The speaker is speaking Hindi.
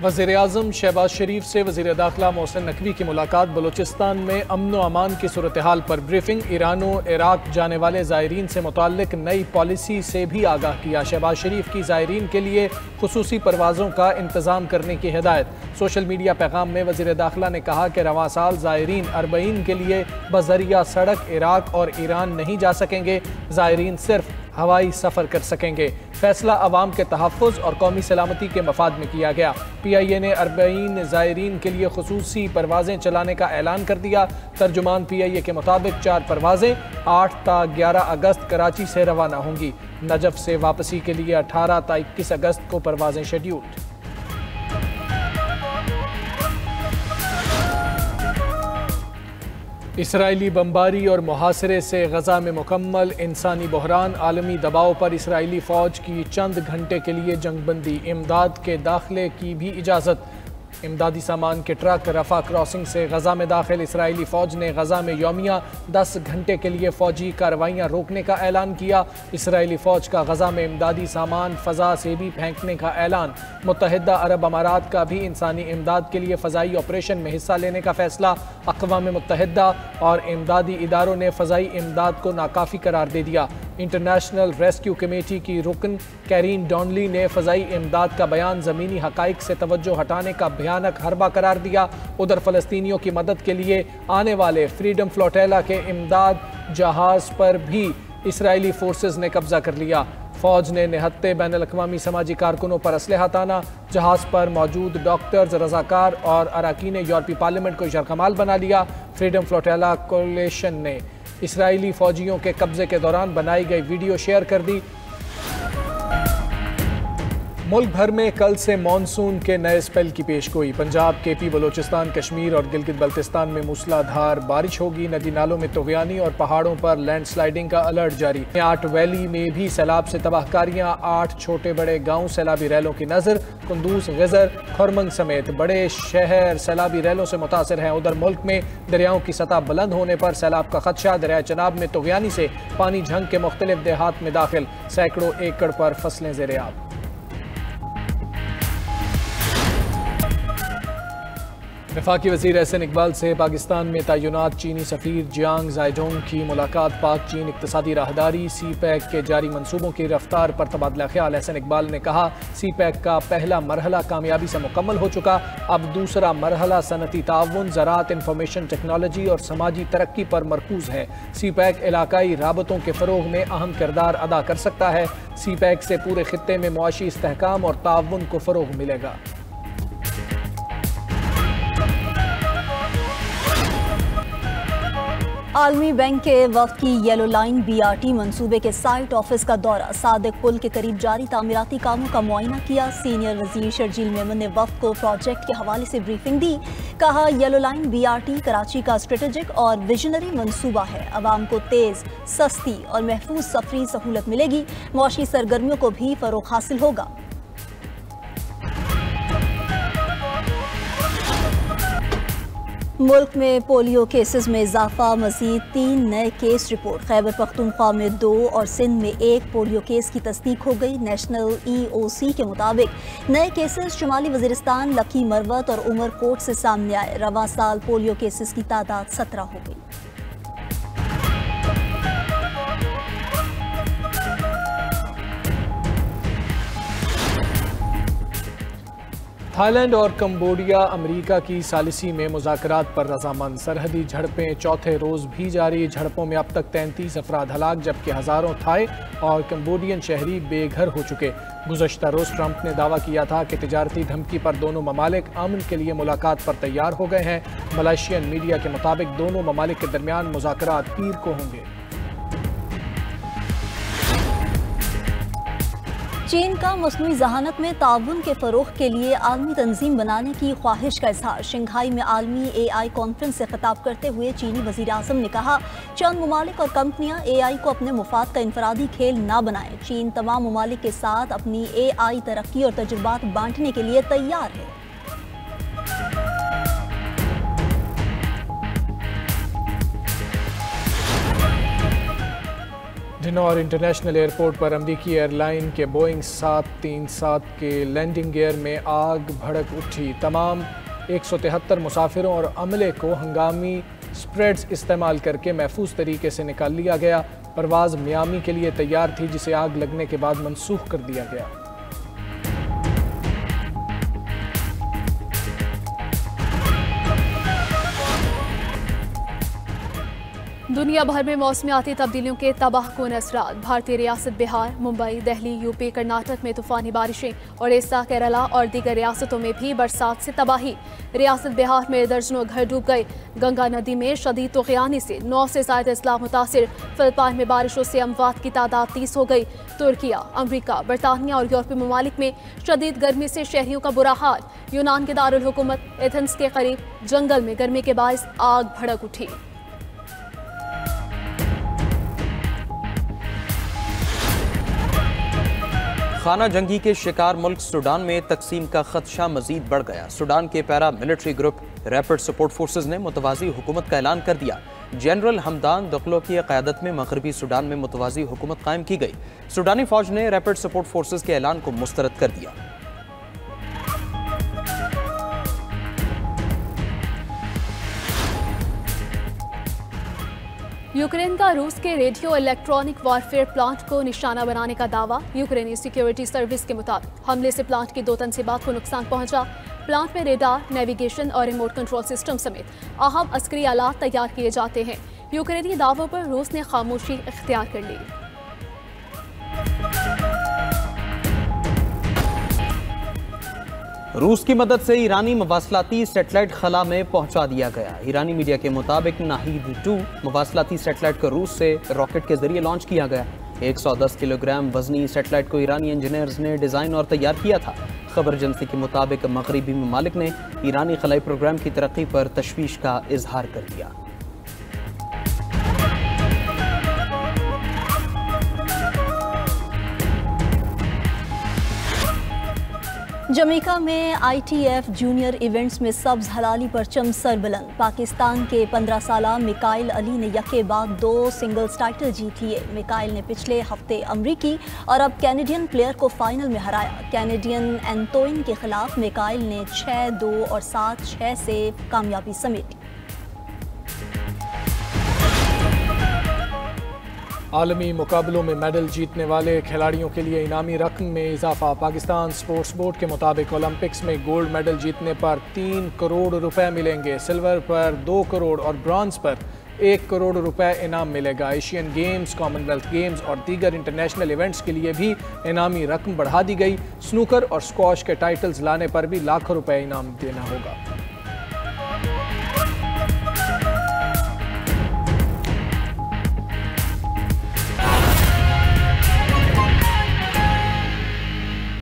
वज़ीर-ए-आज़म शहबाज शरीफ से वज़ीर दाखिला मोहसिन नकवी की मुलाकात। बलूचिस्तान में अमन व अमान की सूरत हाल पर ब्रीफिंग। ईरान व इराक जाने वाले ज़ायरीन से मुताल्लिक नई पॉलिसी से भी आगाह किया। शहबाज शरीफ की ज़ायरीन के लिए खुसूसी परवाज़ों का इंतज़ाम करने की हिदायत। सोशल मीडिया पैगाम में वज़ीर दाखिला ने कहा कि रवां साल ज़ायरीन अरबईन के लिए बज़रिया सड़क इराक और ईरान नहीं जा सकेंगे। ज़ायरीन सिर्फ हवाई सफ़र कर सकेंगे। फैसला अवाम के तहफ़्फ़ुज़ और कौमी सलामती के मफाद में किया गया। PIA ने अरबईन ज़ायरीन के लिए खुसूसी परवाज़ें चलाने का ऐलान कर दिया। तर्जुमान PIA के मुताबिक 4 परवाज़ें 8 ता 11 अगस्त कराची से रवाना होंगी। नजफ़ से वापसी के लिए 18 ता 21 अगस्त को परवाज़ें शेड्यूल्ड। इसराइली बमबारी और मुहासरे से गजा में मुकम्मल इंसानी बहरान। आलमी दबाव पर इसराइली फ़ौज की चंद घंटे के लिए जंगबंदी। इमदाद के दाखिले की भी इजाज़त। इमदादी सामान के ट्रक रफा क्रॉसिंग से गजा में दाखिल। इसराइली फ़ौज ने गजा में यौमिया 10 घंटे के लिए फ़ौजी कार्रवाइयाँ रोकने का ऐलान किया। इसराइली फ़ौज का गजा में इमदादी सामान फ़ज़ा से भी फेंकने का ऐलान। मुत्तहिदा अरब अमारात का भी इंसानी इमदाद के लिए फ़ज़ाई ऑपरेशन में हिस्सा लेने का फ़ैसला। अक़वाम मुत्तहिदा और इमदादी इदारों ने फ़ज़ाई इमदाद को नाकाफ़ी करार दे दिया। इंटरनेशनल रेस्क्यू कमेटी की रुकन कैरीन डॉनली ने फ़ज़ाई इमदाद का बयान ज़मीनी हक़ाइक़ से तवज्जो हटाने का भयानक हरबा करार दिया। उधर फ़लस्तीनियों की मदद के लिए आने वाले फ्रीडम फ्लोटेला के इमदाद जहाज़ पर भी इसराइली फोर्सेस ने कब्जा कर लिया। फ़ौज ने निहत्ते बैनुल अक़वामी समाजी कारकुनों पर असलहा ताना। जहाज़ पर मौजूद डॉक्टर्स, रज़ाकार और अरकान यूरोपीय पार्लियामेंट को शरकमाल बना लिया। फ्रीडम फ्लोटेला कोलिशन ने इसराइली फ़ौजियों के कब्जे के दौरान बनाई गई वीडियो शेयर कर दी। मुल्क भर में कल से मानसून के नए स्पेल की पेशगोई। पंजाब, KP, बलूचिस्तान, कश्मीर और गिलगित बल्तिस्तान में मूसलाधार बारिश होगी। नदी नालों में तुग़यानी और पहाड़ों पर लैंडस्लाइडिंग का अलर्ट जारी। 8 वैली में भी सैलाब से तबाहकारियाँ। 8 छोटे बड़े गाँव सैलाबी रैलों की नज़र। कुंदूज, गज़र, खुरमंग समेत बड़े शहर सैलाबी रैलों से मुतासर हैं। उधर मुल्क में दरियाओं की सतह बुलंद होने पर सैलाब का खदशा। दरिया चनाब में तुग़यानी से पानी झंग के मुख्तलिफ देहात में दाखिल। सैकड़ों एकड़ पर फसलें ज़ेर-ए-आब। वफाकी वज़ीर एहसन इकबाल से पाकिस्तान में तैनात चीनी सफ़ीर जियांग ज़ाइडोंग की मुलाकात। पाक चीन इक़्तिसादी राहदारी CPEC के जारी मनसूबों की रफ्तार पर तबादला ख्याल। एहसन इकबाल ने कहा, CPEC का पहला मरहला कामयाबी से मुकम्मल हो चुका। अब दूसरा मरहला सनती ताउन, ज़राअत, इंफॉर्मेशन टेक्नोलॉजी और समाजी तरक्की पर मरकूज़ है। CPEC इलाकाई राबतों के फ़रोग़ में अहम किरदार अदा कर सकता है। CPEC से पूरे खित्ते में मुआशी इस्तेहकाम और ताउन को फ़रोग़ मिलेगा। आलमी बैंक के वफ़द की येलो लाइन BRT मंसूबे के साइट ऑफिस का दौरा। सादिक पुल के करीब जारी तामीराती कामों का मुआयना किया। सीनियर वज़ीर शर्जील मेमन ने वफ़द को प्रोजेक्ट के हवाले से ब्रीफिंग दी। कहा, येलो लाइन BRT कराची का स्ट्रेटेजिक और विजनरी मंसूबा है। आवाम को तेज़, सस्ती और महफूज सफरी सहूलत मिलेगी। मुआशी सरगर्मियों को भी फ़रोग़ हासिल होगा। मुल्क में पोलियो केसेस में इजाफा। मजीद 3 नए केस रिपोर्ट। खैबर पख्तूनख्वा में 2 और सिंध में 1 पोलियो केस की तस्दीक हो गई। नेशनल EOC के मुताबिक नए केसेस शुमाली वजीरिस्तान, लकी मरवत और उमरकोट से सामने आए। रवां साल पोलियो केसेस की तादाद 17 हो गई। थाईलैंड और कंबोडिया अमेरिका की सालिसी में मुज़ाकरात पर रजामंद। सरहदी झड़पें चौथे रोज़ भी जारी। झड़पों में अब तक 33 अफराद हलाक, जबकि हज़ारों थाई और कंबोडियन शहरी बेघर हो चुके। गुज़श्ता रोज़ ट्रंप ने दावा किया था कि तिजारती धमकी पर दोनों ममालिक अमन के लिए मुलाकात पर तैयार हो गए हैं। मलेशियन मीडिया के मुताबिक दोनों ममालिक के दरमियान मुज़ाकरात पीर को होंगे। चीन का मस्नूई जहानत में ताउन के फ़रोग़ के लिए आलमी तंजीम बनाने की ख्वाहिश का इज़हार। शंघाई में आलमी AI कॉन्फ्रेंस से खिताब करते हुए चीनी वज़ीर-ए-आज़म ने कहा, चंद ममालिक और कंपनियां AI को अपने मुफाद का इनफरादी खेल ना बनाएं। चीन तमाम ममालिक के साथ अपनी AI तरक्की और तजुर्बात बांटने के लिए तैयार है। डिनौर इंटरनेशनल एयरपोर्ट पर अमरीकी एयरलाइन के बोइंग 737 के लैंडिंग गियर में आग भड़क उठी। तमाम 173 मुसाफिरों और अमले को हंगामी स्प्रेड्स इस्तेमाल करके महफूज तरीके से निकाल लिया गया। परवाज़ मियामी के लिए तैयार थी, जिसे आग लगने के बाद मनसूख कर दिया गया। दुनिया भर में मौसमियाती तब्दीलियों के तबाहकुन असरात। भारतीय रियासत बिहार, मुंबई, दिल्ली, यूपी, कर्नाटक में तूफानी बारिशें, ओडिशा, केरला और दीगर रियासतों में भी बरसात से तबाही। रियासत बिहार में दर्जनों घर डूब गए। गंगा नदी में शदीद तूफ़ानी से 9 से ज़ायद अजला मुतासिर। फिलिपाइन में बारिशों से अमवात की तादाद 30 हो गई। तुर्किया, अमरीका, बरतानिया और यूरोपीय ममालिक में शदीद गर्मी से शहरियों का बुरा हाल। यूनान के दारुल हुकूमत एथेंस के करीब जंगल में गर्मी के बायस आग भड़क उठी। खाना जंगी के शिकार मुल्क सूडान में तकसीम का खदशा मजीद बढ़ गया। सूडान के para military group rapid support forces ने मुतवाज़ी हुकूमत का ऐलान कर दिया। जनरल हमदान दगलो की क़यादत में मगरबी सूडान में मुतवाज़ी हुकूमत कायम की गई। सूडानी फ़ौज ने रैपिड सपोर्ट फोर्सेज के ऐलान को मुस्तरद कर दिया। यूक्रेन का रूस के रेडियो इलेक्ट्रॉनिक वॉरफेयर प्लांट को निशाना बनाने का दावा। यूक्रेनी सिक्योरिटी सर्विस के मुताबिक हमले से प्लांट की 2 तनसीबात को नुकसान पहुंचा। प्लांट में रेडार, नेविगेशन और रिमोट कंट्रोल सिस्टम समेत अहम अस्करी आलात तैयार किए जाते हैं। यूक्रेनी दावों पर रूस ने खामोशी इख्तियार कर ली। रूस की मदद से ईरानी मवासलाती सेटेलाइट खला में पहुंचा दिया गया। ईरानी मीडिया के मुताबिक नाहिद-2 मवासलाती सेटेलाइट को रूस से रॉकेट के जरिए लॉन्च किया गया। 110 किलोग्राम वजनी सेटेलाइट को ईरानी इंजीनियर्स ने डिज़ाइन और तैयार किया था। खबर एजेंसी के मुताबिक मगरबी ममालिक ने ईरानी खलाई प्रोग्राम की तरक्की पर तशवीश का इजहार कर दिया। जमैका में ITF जूनियर इवेंट्स में सब्ज हलाली परचम सरबुलंद। पाकिस्तान के 15 साला मिकाइल अली ने यके बाद 2 सिंगल्स टाइटल जीत लिए। मिकाइल ने पिछले हफ्ते अमरीकी और अब कैनेडियन प्लेयर को फाइनल में हराया। कैनेडियन एंटोइन के खिलाफ मिकाइल ने 6-2 और 7-6 से कामयाबी समेटी। आलमी मुकाबलों में मेडल जीतने वाले खिलाड़ियों के लिए इनामी रकम में इजाफा। पाकिस्तान स्पोर्ट्स बोर्ड के मुताबिक ओलंपिक्स में गोल्ड मेडल जीतने पर 3 करोड़ रुपए मिलेंगे। सिल्वर पर 2 करोड़ और ब्रॉन्ज पर 1 करोड़ रुपए इनाम मिलेगा। एशियन गेम्स, कॉमनवेल्थ गेम्स और दीगर इंटरनेशनल इवेंट्स के लिए भी इनामी रकम बढ़ा दी गई। स्नूकर और स्क्वॉश के टाइटल्स लाने पर भी लाखों रुपए इनाम देना होगा।